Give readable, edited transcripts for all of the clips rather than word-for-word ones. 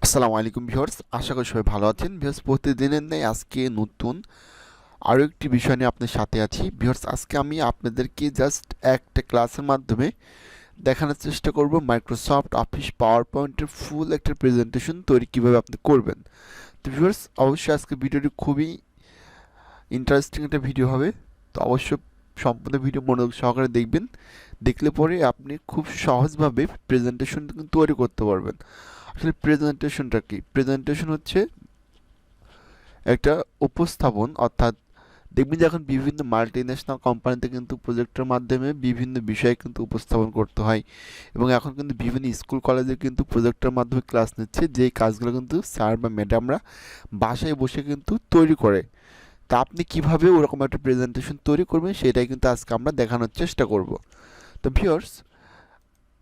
আসসালামু আলাইকুম ভিউয়ার্স, আশা করি সবাই ভালো আছেন। ভিউয়ার্স, প্রতিদিনের ন্যায় আজকে নতুন আরও একটি বিষয় নিয়ে আপনার সাথে আছি। ভিউয়ার্স, আজকে আমি আপনাদেরকে জাস্ট একটা ক্লাসের মাধ্যমে দেখানোর চেষ্টা করব মাইক্রোসফট অফিস পাওয়ার পয়েন্টের ফুল একটা প্রেজেন্টেশন তৈরি কীভাবে আপনি করবেন। তো ভিউয়ার্স, অবশ্যই আজকে ভিডিওটি খুবই ইন্টারেস্টিং একটা ভিডিও হবে। তো অবশ্যই সম্পূর্ণ ভিডিও মনোযোগ সহকারে দেখবেন। দেখলে পরে আপনি খুব সহজভাবে প্রেজেন্টেশনটা কিন্তু তৈরি করতে পারবেন। আসলে প্রেজেন্টেশনটা কি? প্রেজেন্টেশন হচ্ছে একটা উপস্থাপন, অর্থাৎ দেখবেন যে এখন বিভিন্ন মাল্টিন্যাশনাল কোম্পানিতে কিন্তু প্রজেক্টের মাধ্যমে বিভিন্ন বিষয় কিন্তু উপস্থাপন করতে হয়, এবং এখন কিন্তু বিভিন্ন স্কুল কলেজে কিন্তু প্রজেক্টের মাধ্যমে ক্লাস নিচ্ছে, যেই কাজগুলো কিন্তু স্যার বা ম্যাডামরা বাসায় বসে কিন্তু তৈরি করে। তা আপনি কিভাবে ওরকম একটা প্রেজেন্টেশন তৈরি করবেন সেটাই কিন্তু আজকে আমরা দেখানোর চেষ্টা করব। তো ভিউয়ার্স,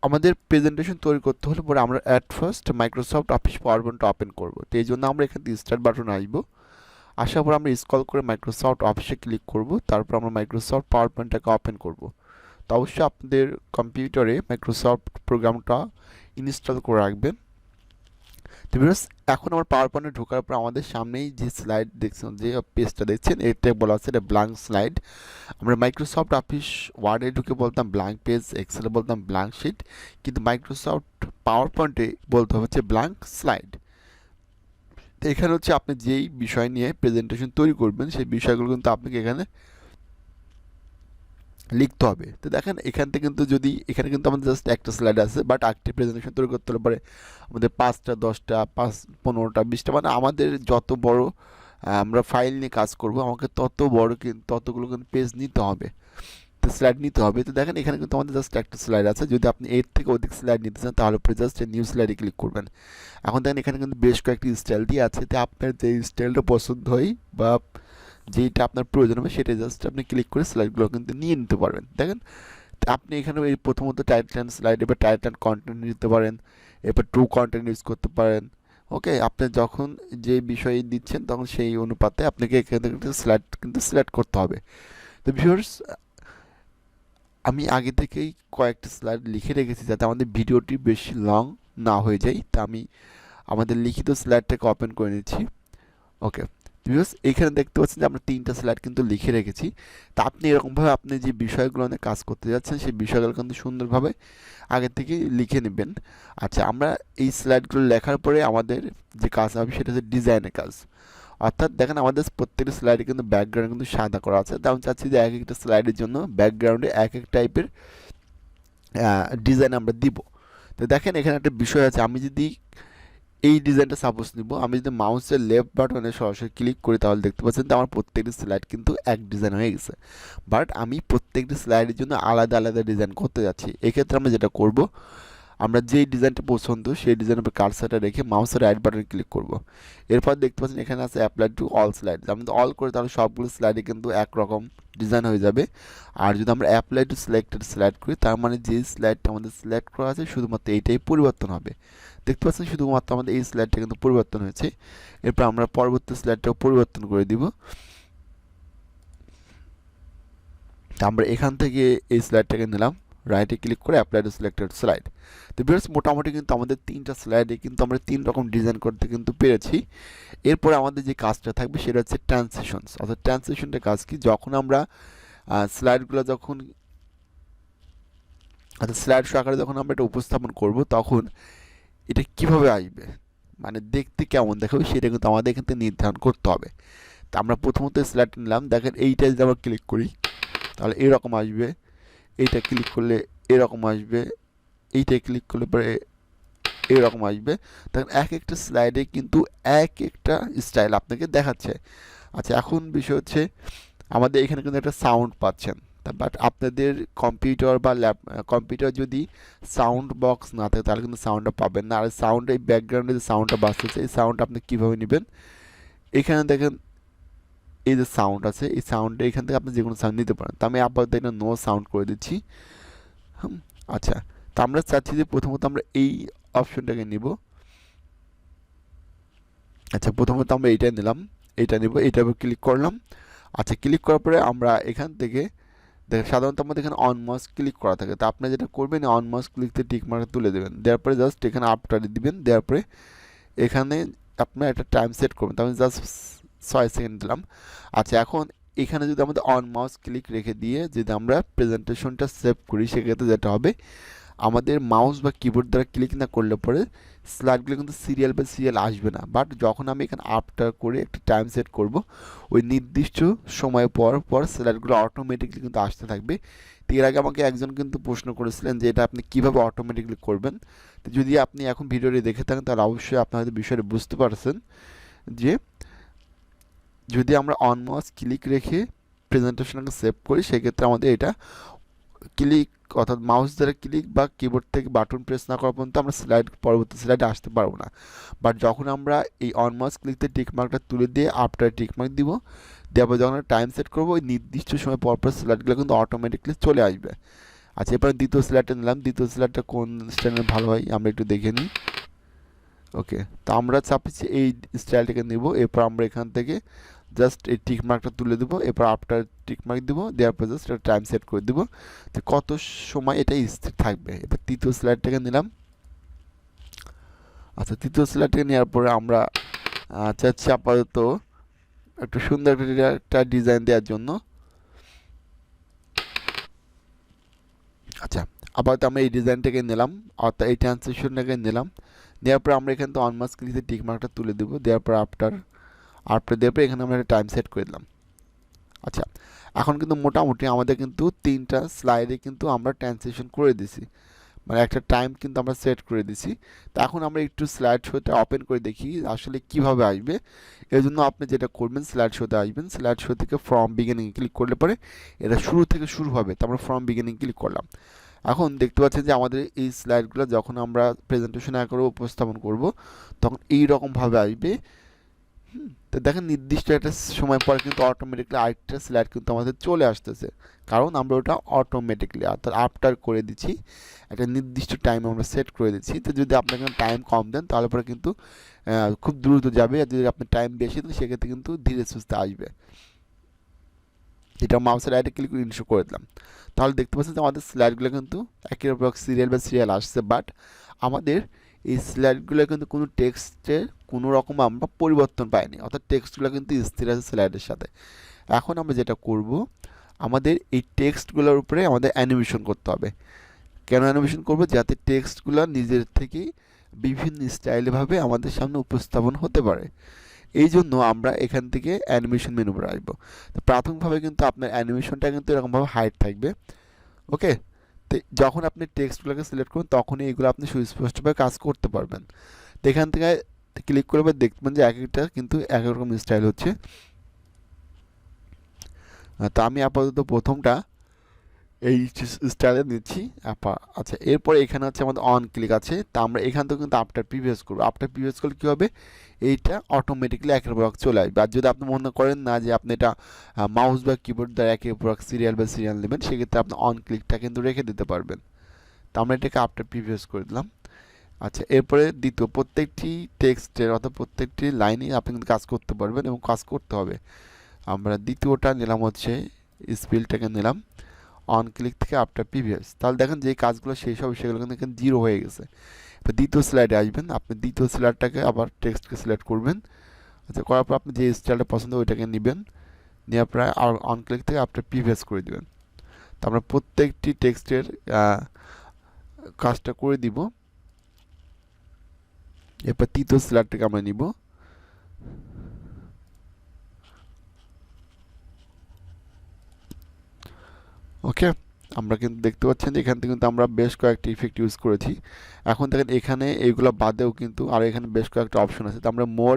আমাদের প্রেজেন্টেশন তৈরি করতে হলে পরে আমরা অ্যাট ফার্স্ট মাইক্রোসফট অফিস পাওয়ার পয়েন্টটা ওপেন করবো। তো এই জন্য আমরা এখান থেকে স্টার্ট বাটন আসবো, আসার পর আমরা স্ক্রল করে মাইক্রোসফট অফিসে ক্লিক করব, তারপর আমরা মাইক্রোসফট পাওয়ার পয়েন্টটাকে ওপেন করব। তো অবশ্যই আপনাদের কম্পিউটারে মাইক্রোসফট প্রোগ্রামটা ইনস্টল করে রাখবেন। তো ভিউয়ার্স, এখন আমার পাওয়ার পয়েন্টে ঢোকার পর আমাদের সামনেই যে স্লাইড দেখছেন, যে পেজটা দেখছেন, এটা বলা আছে এটা ব্ল্যাঙ্ক স্লাইড। আমরা মাইক্রোসফট অফিস ওয়ার্ডে ঢুকে বলতাম ব্ল্যাঙ্ক পেজ, এক্সেলে বলতাম ব্ল্যাঙ্ক শিট, কিন্তু মাইক্রোসফট পাওয়ার পয়েন্টে বলতে হচ্ছে ব্ল্যাঙ্ক স্লাইড। তো এখানে হচ্ছে আপনি যেই বিষয় নিয়ে প্রেজেন্টেশন তৈরি করবেন সেই বিষয়গুলো কিন্তু আপনাকে এখানে লিখতে হবে। তো দেখেন এখান থেকে কিন্তু যদি এখানে কিন্তু আমাদের জাস্ট একটা স্লাইড আছে, বাট একটি প্রেজেন্টেশন তৈরি করতে হলে পরে আমাদের 5টা 10টা 15টা 20টা, মানে আমাদের যত বড় আমরা ফাইল নিয়ে কাজ করব আমাকে তত বড় কিন্তু ততগুলো কিন্তু পেজ নিতে হবে, তো স্লাইড নিতে হবে। তো দেখেন এখানে কিন্তু আমাদের জাস্ট একটা স্লাইড আছে। যদি আপনি এর থেকে অধিক স্লাইড নিতে চান তাহলে পরে জাস্ট নিউ স্লাইডে ক্লিক করবেন। এখন দেখেন এখানে কিন্তু বেশ কয়েকটি স্টাইল দিয়ে আছে, তো আপনার যে স্টাইলটা পছন্দ হয় বা যেইটা আপনার প্রয়োজন হবে সেটা জাস্ট আপনি ক্লিক করে স্লাইডগুলো কিন্তু নিয়ে নিতে পারবেন। দেখেন আপনি এখানে এই প্রথমত টাইটেল অ্যান্ড স্লাইড, এবার টাইটেল অ্যান্ড কন্টেন্ট নিতে পারেন, এরপর ট্রু কন্টেন্ট ইউজ করতে পারেন। ওকে, আপনি যখন যে বিষয় দিচ্ছেন তখন সেই অনুপাতে আপনাকে এখান থেকে স্লাইড কিন্তু সিলেক্ট করতে হবে। তো ভিউয়ার্স, আমি আগে থেকেই কয়েকটা স্লাইড লিখে রেখেছি যাতে আমাদের ভিডিওটি বেশি লং না হয়ে যায়। তা আমি আমাদের লিখিত স্লাইডটাকে ওপেন করে নিচ্ছি। ওকে ভিউয়ার্স, এখানে দেখতে পাচ্ছেন যে আমরা 3টা স্লাইড কিন্তু লিখে রেখেছি। তা আপনি এরকমভাবে আপনি যে বিষয়গুলো নিয়ে কাজ করতে যাচ্ছেন সেই বিষয়গুলো কিন্তু সুন্দরভাবে আগে থেকে লিখে নেবেন। আচ্ছা, আমরা এই স্লাইডগুলো লেখার পরে আমাদের যে কাজ হবে সেটা হচ্ছে ডিজাইনের কাজ। অর্থাৎ দেখেন আমাদের প্রত্যেকটা স্লাইডে কিন্তু ব্যাকগ্রাউন্ড কিন্তু সাদা করা আছে। তো আমি চাচ্ছি যে এক একটা স্লাইডের জন্য ব্যাকগ্রাউন্ডে এক এক টাইপের ডিজাইন আমরা দিব। তো দেখেন এখানে একটা বিষয় আছে, আমি যদি এই ডিজাইনটা সাপোজ নিব, আমি যদি মাউসের লেফট বাটনে সরাসরি ক্লিক করি তাহলে দেখতে পাচ্ছেন যে আমার প্রত্যেকটি স্লাইড কিন্তু এক ডিজাইন হয়ে গেছে। বাট আমি প্রত্যেকটি স্লাইডের জন্য আলাদা আলাদা ডিজাইন করতে যাচ্ছি। এক্ষেত্রে আমরা যেটা করব, আমরা যেই ডিজাইনটা পছন্দ সেই ডিজাইনের উপর কার্সারটা রেখে মাউসের রাইট বাটনে ক্লিক করব। এরপর দেখতে পাচ্ছেন এখানে আছে অ্যাপ্লাই টু অল স্লাইড। আমি যদি অল করি তাহলে সবগুলো স্লাইডে কিন্তু একরকম ডিজাইন হয়ে যাবে। আর যদি আমরা অ্যাপ্লাই টু সিলেক্টেড স্লাইড করি তার মানে যে স্লাইডটা আমাদের সিলেক্ট করা আছে শুধুমাত্র এইটাই পরিবর্তন হবে। দেখতে পাচ্ছেন শুধুমাত্র আমাদের এই স্লাইডটা কিন্তু পরিবর্তন হয়েছে। এরপর আমরা পরবর্তী স্লাইডটাও পরিবর্তন করে দিব। আমরা এখান থেকে এই স্লাইডটাকে নিলাম, রাইটে ক্লিক করে অ্যাপ্লাই টু সিলেক্টেড স্লাইড। তো ভিউয়ার্স, মোটামুটি কিন্তু আমাদের 3টা স্লাইডে কিন্তু আমরা 3 রকম ডিজাইন করতে কিন্তু পেরেছি। এরপরে আমাদের যে কাজটা থাকবে সেটা হচ্ছে ট্রান্সিশনস। অর্থাৎ ট্রান্সিশনটা কাজ কি, যখন আমরা স্লাইডগুলো যখন অর্থাৎ স্লাইড শো আকারে যখন আমরা এটা উপস্থাপন করব তখন এটা কিভাবে আসবে, মানে দেখতে কেমন দেখাবে সেটা কিন্তু আমাদের এখান থেকে নির্ধারণ করতে হবে। তো আমরা প্রথমত স্লাইড নিলাম, দেখেন এইটা যদি আমরা ক্লিক করি তাহলে এরকম আসবে, এইটা ক্লিক করলে এরকম আসবে, এইটাই ক্লিক করলে পরে এরকম আসবে। দেখেন এক একটা স্লাইডে কিন্তু এক একটা স্টাইল আপনাকে দেখাচ্ছে। আচ্ছা, এখন বিষয় হচ্ছে আমাদের এখানে কিন্তু একটা সাউন্ড পাচ্ছেন, বাট আপনাদের কম্পিউটার বা কম্পিউটার যদি সাউন্ড বক্স না থাকে তাহলে কিন্তু সাউন্ডটা পাবেন না। আর সাউন্ড এই ব্যাকগ্রাউন্ডে যে সাউন্ডটা বাজতেছে এই সাউন্ড আপনি কীভাবে নেবেন, এখানে দেখেন এই যে সাউন্ড আছে এই সাউন্ডটা এখান থেকে আপনি যে কোনো সাউন্ড নিতে পারেন। তো আমি আপাতত এটা নো সাউন্ড করে দিচ্ছি। আচ্ছা, তো আমরা চাচ্ছি যে প্রথমত আমরা এই অপশনটাকে নিব। আচ্ছা, প্রথমত আমরা এইটা নিলাম, এইটা নিব, এইটার উপর ক্লিক করলাম। আচ্ছা, ক্লিক করার পরে আমরা এখান থেকে দেখেন সাধারণত আমাদের এখানে অন মাউস ক্লিক করা থাকে। তো আপনি যেটা করবেন অন মাউস ক্লিকতে টিক মার্ক তুলে দেবেন, দেওয়ার পরে জাস্ট এখানে আপটারে দিবেন, দেওয়ার পরে এখানে আপনার একটা টাইম সেট করবেন, তো আমি জাস্ট 6 সেকেন্ড দিলাম। আচ্ছা, এখন এখানে যদি আমাদের অন মাউস ক্লিক রেখে দিয়ে যদি আমরা প্রেজেন্টেশনটা সেভ করি, সেক্ষেত্রে যেটা হবে, আমাদের মাউস বা কিবোর্ড দ্বারা ক্লিক না করলে পরে স্লাইডগুলো কিন্তু সিরিয়াল বাই সিরিয়াল আসবে না। বাট যখন আমি এখানে আফটার করে একটা টাইম সেট করব, ওই নির্দিষ্ট সময় পর পর স্লাইডগুলো অটোমেটিকলি কিন্তু আসতে থাকবে। তো এর আগে আমাকে একজন কিন্তু প্রশ্ন করেছিলেন যে এটা আপনি কীভাবে অটোমেটিকলি করবেন। তো যদি আপনি এখন ভিডিওটি দেখে থাকেন তাহলে অবশ্যই আপনার হয়তো বিষয়টা বুঝতে পারছেন যে যদি আমরা অন মাউস ক্লিক রেখে প্রেজেন্টেশনকে সেভ করি, সেক্ষেত্রে আমাদের এটা ক্লিক অর্থাৎ মাউস দ্বারা ক্লিক বা কিবোর্ড থেকে বাটন প্রেস না করা পর্যন্ত আমরা পরবর্তী স্লাইডে আসতে পারবো না। বাট যখন আমরা এই অন মাউস ক্লিকতে টিক মার্কটা তুলে দিয়ে আফটার টিক মার্ক দিব, দেওয়ার পর যখন টাইম সেট করবো, ওই নির্দিষ্ট সময় পরপর স্লাইডগুলো কিন্তু অটোমেটিকলি চলে আসবে। আচ্ছা, এরপরে দ্বিতীয় স্লাইডটা নিলাম। দ্বিতীয় স্লাইডটা কোন স্টাইলে ভালো হয় আমরা একটু দেখে নিই। ওকে, তো আমরা চাপিছি এই স্টাইলটাকে নিব। এরপর আমরা এখান থেকে জাস্ট এই টিক মার্কটা তুলে দেবো, এরপর আফটার টিক মার্ক দেবো, দেওয়ার পর জাস্ট একটা টাইম সেট করে দেবো তো কত সময় এটা স্থির থাকবে। এবার তৃতীয় স্লাইডটাকে নিলাম। আচ্ছা, তৃতীয় স্লাইডটাকে নেওয়ার পরে আমরা চাচ্ছি আপাতত একটু সুন্দর একটা ডিজাইন দেওয়ার জন্য। আচ্ছা, আপাতত আমরা এই ডিজাইনটাকে নিলাম, অর্থাৎ এই ট্রান্সলেশনটাকে নিলাম। নেওয়ার পর আমরা এখানে তো অনমাস ক্লিকে টিক মার্কটা তুলে দেবো, দেওয়ার পর আফটার দেওয়ার পর এখানে আমরা একটা টাইম সেট করে দিলাম। আচ্ছা, এখন কিন্তু মোটামুটি আমাদের কিন্তু 3টা স্লাইডে কিন্তু আমরা ট্রান্সলেশন করে দিছি, মানে একটা টাইম কিন্তু আমরা সেট করে দিছি। তো এখন আমরা একটু স্লাইড শোটা ওপেন করে দেখি আসলে কিভাবে আসবে। এর জন্য আপনি যেটা করবেন, স্লাইড শোতে আসবেন, স্লাইড শো থেকে ফ্রম বিগিনিং ক্লিক করলে পরে এটা শুরু থেকে শুরু হবে। তো আমরা ফ্রম বিগিনিং ক্লিক করলাম। এখন দেখতে পাচ্ছেন যে আমাদের এই স্লাইডগুলো যখন আমরা প্রেজেন্টেশন আকারে উপস্থাপন করব, তখন এই রকমভাবে আসবে। তো দেখেন নির্দিষ্ট একটা সময় পর কিন্তু অটোমেটিকলি আরেকটা স্লাইড কিন্তু আমাদের চলে আসতেছে, কারণ আমরা ওটা অটোমেটিকলি অর্থাৎ আফটার করে দিচ্ছি, একটা নির্দিষ্ট টাইম আমরা সেট করে দিচ্ছি। তো যদি আপনার টাইম কম দেন তাহলে পরে কিন্তু খুব দ্রুত যাবে, আর যদি আপনি টাইম বেশি দেন সেক্ষেত্রে কিন্তু ধীরে সুস্থে আসবে। এটা মাউসের রাইটে ক্লিক করে ইনশো করে দিলাম। তাহলে দেখতে পাচ্ছেন যে আমাদের স্লাইডগুলো কিন্তু একের পর সিরিয়াল বাই সিরিয়াল আসছে। বাট আমাদের এই স্লাইডগুলো কিন্তু কোনো টেক্সটের কোনো রকম আমরা পরিবর্তন পাইনি, অর্থাৎ টেক্সটগুলো কিন্তু স্থির আছে স্লাইডের সাথে। এখন আমরা যেটা করব, আমাদের এই টেক্সটগুলোর উপরে আমাদের অ্যানিমেশন করতে হবে। কেন অ্যানিমেশন করব? যাতে টেক্সটগুলো নিজের থেকেই বিভিন্ন স্টাইলভাবে আমাদের সামনে উপস্থাপন হতে পারে। এই জন্য আমরা এখান থেকে অ্যানিমেশন মেনু পরে আসবো। তো প্রাথমিকভাবে কিন্তু আপনার অ্যানিমেশনটা কিন্তু এরকমভাবে হাইড থাকবে। ওকে, তো যখন আপনি টেক্সটগুলোকে সিলেক্ট করুন তখনই এগুলো আপনি সুস্পষ্টভাবে কাজ করতে পারবেন। তো এখান থেকে ক্লিক করে দেখবেন যে এক একটা কিন্তু এক এক রকম স্টাইল হচ্ছে। তো আমি আপাতত প্রথমটা এই স্টাইলে নিচ্ছি। আচ্ছা, এরপরে এখানে হচ্ছে আমাদের অন ক্লিক আছে, তা আমরা এখান থেকে কিন্তু আফটার প্রিভিয়াস করবো। আফটার প্রিভিয়াস করলে কী হবে, এইটা অটোমেটিকলি একের পর এক চলে আসবে। আর যদি আপনি মনে করেন না যে আপনি এটা মাউস বা কিবোর্ড দ্বারা একের পর এক সিরিয়াল বা সিরিয়াল নেবেন, সেক্ষেত্রে আপনি অন ক্লিকটা কিন্তু রেখে দিতে পারবেন। তো আমরা এটাকে আফটার প্রিভিয়াস করে দিলাম। আচ্ছা, এরপরে দ্বিতীয় প্রত্যেকটি টেক্সটের অর্থাৎ প্রত্যেকটি লাইনে আপনি কিন্তু কাজ করতে পারবেন এবং কাজ করতে হবে। আমরা দ্বিতীয়টা নিলাম হচ্ছে স্পেলটাকে নিলাম অন ক্লিক থেকে আফটার প্রিভিয়াস। তাহলে দেখেন যে কাজগুলো শেষ হবে সেগুলো কিন্তু এখানে 0 হয়ে গেছে। এবার দ্বিতীয় স্লাইডে আসবেন, আপনি দ্বিতীয় স্লাইডটাকে আবার টেক্সটকে সিলেক্ট করবেন। আচ্ছা, করার পর আপনি যে স্টাইলটা পছন্দ ওইটাকে নেবেন, নেওয়ার পর আর অন ক্লিক থেকে আফটার প্রিভিয়াস করে দেবেন। তো আমরা প্রত্যেকটি টেক্সটের কাজটা করে দিব। এরপর তৃতীয় স্লাইডটাকে আমরা নিব। ওকে, আমরা কিন্তু দেখতে পাচ্ছেন যে এখান থেকে কিন্তু আমরা বেশ কয়েকটি ইফেক্ট ইউজ করেছি। এখন দেখেন এখানে এইগুলো বাদেও কিন্তু আরও এখানে বেশ কয়েকটা অপশন আছে। তো আমরা মোর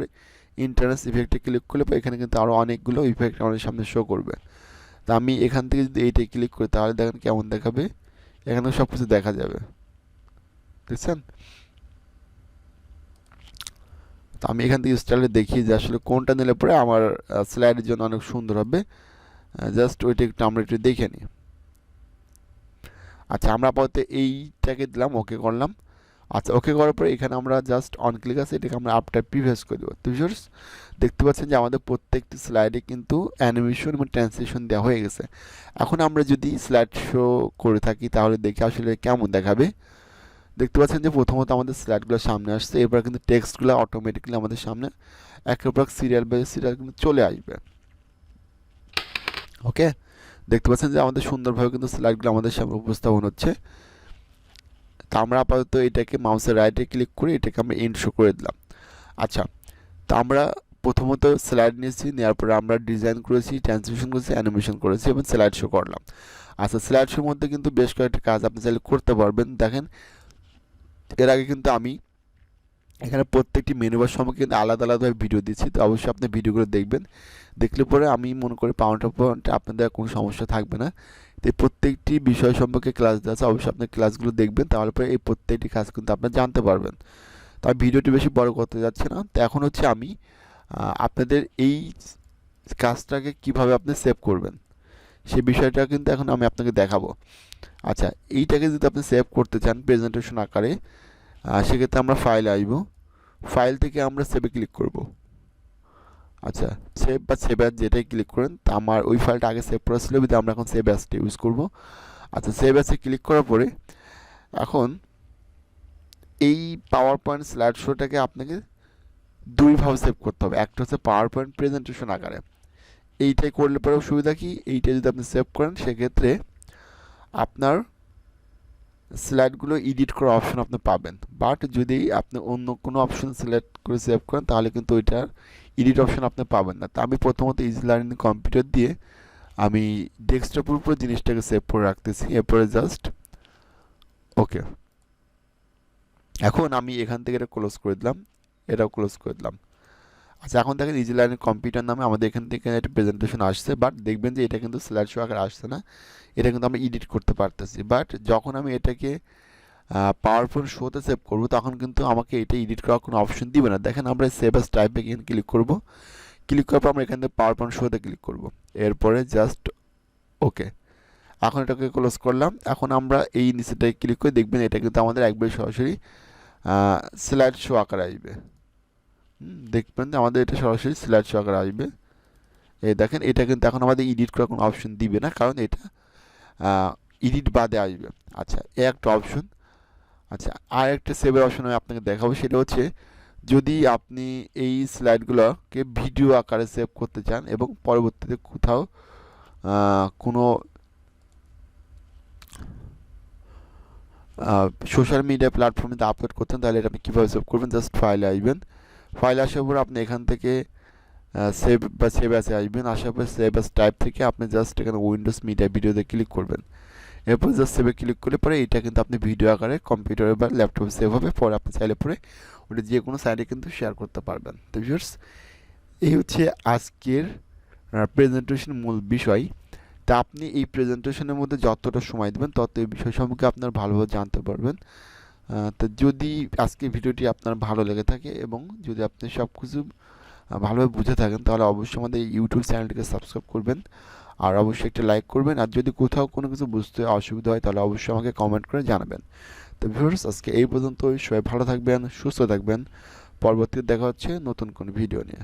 ইন্টারেস্ট ইফেক্টে ক্লিক করলে এখানে কিন্তু আরও অনেকগুলো ইফেক্ট আমাদের সামনে শো করবে। তো আমি এখান থেকে যদি এইটাই ক্লিক করি তাহলে দেখেন কেমন দেখাবে, এখানে সব কিছু দেখা যাবে, দেখছেন? তো আমি এখান থেকে স্টাইলে দেখি যে আসলে কোনটা নিলে পরে আমার স্লাইডের জন্য অনেক সুন্দর হবে। জাস্ট ওইটা একটু আমরা একটু দেখে নিই। আচ্ছা, আমরা আপাতত এইটাকে দিলাম, ওকে করলাম। আচ্ছা, ওকে করার পরে এখানে আমরা জাস্ট অন ক্লিক আছে, এটাকে আমরা আফটার প্রিভিয়াস করে দেবো। তো ভিউয়ার্স দেখতে পাচ্ছেন যে আমাদের প্রত্যেকটি স্লাইডে কিন্তু অ্যানিমেশন এবং ট্রান্সলেশন দেওয়া হয়ে গেছে। এখন আমরা যদি স্লাইড শো করে থাকি তাহলে দেখে আসলে কেমন দেখাবে। দেখতে পাচ্ছেন যে প্রথমত আমাদের স্লাইডগুলো সামনে আসছে, এরপর কিন্তু টেক্সটগুলো অটোমেটিক্যালি আমাদের সামনে একের পর সিরিয়াল বাই সিরিয়াল কিন্তু চলে আসবে। ওকে, দেখতে পাচ্ছেন যে আমাদের সুন্দরভাবে কিন্তু স্লাইডগুলো আমাদের সামনে উপস্থাপন হচ্ছে। তো আমরা আপাতত এটাকে মাউসের রাইটে ক্লিক করে এটাকে আমরা এন্ড শো করে দিলাম। আচ্ছা, তো আমরা প্রথমত স্লাইড নিয়েছি, নেওয়ার পরে আমরা ডিজাইন করেছি, ট্রান্সলেশন করেছি, অ্যানিমেশন করেছি এবং স্লাইড শো করলাম। আচ্ছা, স্লাইড শোর মধ্যে কিন্তু বেশ কয়েকটা কাজ আপনি চাইলে করতে পারবেন। দেখেন, এর আগে কিন্তু আমি এখানে প্রত্যেকটি মেনু বার সম্পর্কে কিন্তু আলাদা আলাদাভাবে ভিডিও দিচ্ছি, তো অবশ্যই আপনি ভিডিওগুলো দেখবেন। দেখলে পরে আমি মনে করি পাওয়ারপয়েন্টে আপনাদের কোনো সমস্যা থাকবে না। তো এই প্রত্যেকটি বিষয় সম্পর্কে ক্লাস দেওয়া আছে, অবশ্যই আপনি ক্লাসগুলো দেখবেন, তাহলে পরে এই প্রত্যেকটি কাজ কিন্তু আপনারা জানতে পারবেন। তো আমি ভিডিওটি বেশি বড় করতে যাচ্ছি না। তো এখন হচ্ছে আমি আপনাদের এই কাজটাকে কিভাবে আপনি সেভ করবেন সেই বিষয়টা কিন্তু এখন আমি আপনাকে দেখাবো। আচ্ছা, এইটাকে যদি আপনি সেভ করতে চান প্রেজেন্টেশন আকারে, সেক্ষেত্রে আমরা ফাইলে আসবো, ফাইল থেকে আমরা সেভে ক্লিক করব। আচ্ছা, সেভ বা সেভ অ্যাজ যেটাই ক্লিক করেন, তা আমার ওই ফাইলটা আগে সেভ করা ছিল, কিন্তু আমরা এখন সেভ অ্যাজটা ইউজ করব। আচ্ছা, সেভ অ্যাজে ক্লিক করার পরে এখন এই পাওয়ার পয়েন্ট স্লাইড শোটাকে আপনাকে দুইভাবে সেভ করতে হবে। একটা হচ্ছে পাওয়ার পয়েন্ট প্রেজেন্টেশন আকারে, এইটাই করলে পরেও সুবিধা কি, এইটা যদি আপনি সেভ করেন সেক্ষেত্রে আপনার স্লাইডগুলো এডিট করার অপশন আপনি পাবেন। বাট যদি আপনি অন্য কোনো অপশন সিলেক্ট করে সেভ করেন তাহলে কিন্তু ওইটার এডিট অপশন আপনি পাবেন না। তা আমি প্রথমত ইজি লার্নিং কম্পিউটার দিয়ে আমি ডেস্কটপের উপর জিনিসটাকে সেভ করে রাখতেছি, এরপরে জাস্ট ওকে। এখন আমি এখান থেকে এটা ক্লোজ করে দিলাম, এটাও ক্লোজ করে দিলাম। আচ্ছা, এখন দেখেন ইজি লার্নিং কম্পিউটার নামে আমাদের এখান থেকে একটা প্রেজেন্টেশন আসছে, বাট দেখবেন যে এটা কিন্তু স্লাইড শো আকারে আসছে না, এটা কিন্তু আমরা এডিট করতে পারতেছি। বাট যখন আমি এটাকে পাওয়ার পয়েন্ট শোতে সেভ করবো তখন কিন্তু আমাকে এটা এডিট করার কোনো অপশন দিবে না। দেখেন, আমরা সেভ অ্যাজ টাইপে এখানে ক্লিক করব, ক্লিক করার পর আমরা এখান থেকে পাওয়ার পয়েন্ট শোতে ক্লিক করব, এরপরে জাস্ট ওকে। এখন এটাকে ক্লোজ করলাম। এখন আমরা এই নিচেটায় ক্লিক করে দেখবেন এটা কিন্তু আমাদের একবারে সরাসরি স্লাইড শো আকারে আসবে। দেখবেন যে আমাদের এটা সরাসরি স্লাইড শো আকারে আসবে। এই দেখেন, এটা কিন্তু এখন আমাদের এডিট করার কোনো অপশন দিবে না, কারণ এটা এডিট বাদে আসবে। আচ্ছা, এই একটা অপশন। আচ্ছা, আর একটা সেভের অপশন আমি আপনাকে দেখাবো, সেটা হচ্ছে যদি আপনি এই স্লাইডগুলোকে ভিডিও আকারে সেভ করতে চান এবং পরবর্তীতে কোথাও কোনো সোশ্যাল মিডিয়া প্ল্যাটফর্মে আপলোড করতেন, তাহলে এটা আপনি কীভাবে সেভ করবেন, জাস্ট ফাইলে আসবেন, ফাইলে আসার পর আপনি এখান থেকে সেভ বা সেভ অ্যাসে আসবেন, আসার পর সেভ অ্যাস টাইপ থেকে আপনি জাস্ট এখানে উইন্ডোজ মিডিয়া ভিডিওতে ক্লিক করবেন, এরপর জাস্ট সেভে ক্লিক করলে পরে এটা কিন্তু আপনি ভিডিও আকারে কম্পিউটারে বা ল্যাপটপে সেভ হবে, পরে আপনি চাইলে পরে ওটা যে কোনো সাইডে কিন্তু শেয়ার করতে পারবেন। তো ভিউয়ার্স, এই হচ্ছে আজকের প্রেজেন্টেশন মূল বিষয়। তা আপনি এই প্রেজেন্টেশনের মধ্যে যতটা সময় দেবেন তত এই বিষয় সম্পর্কে আপনার ভালোভাবে জানতে পারবেন। তো যদি আজকের ভিডিওটি আপনার ভালো লেগে থাকে এবং যদি আপনি সব কিছু ভালোভাবে বুঝে থাকেন, তাহলে অবশ্যই আমাদের ইউটিউব চ্যানেলটিকে সাবস্ক্রাইব করবেন আর অবশ্যই একটা লাইক করবেন। আর যদি কোথাও কোনো কিছু বুঝতে অসুবিধা হয় তাহলে অবশ্যই আমাকে কমেন্ট করে জানাবেন। তো ভিউয়ার্স, আজকে এই পর্যন্তই। সবাই ভালো থাকবেন, সুস্থ থাকবেন। পরবর্তীতে দেখা হচ্ছে নতুন কোনো ভিডিও নিয়ে।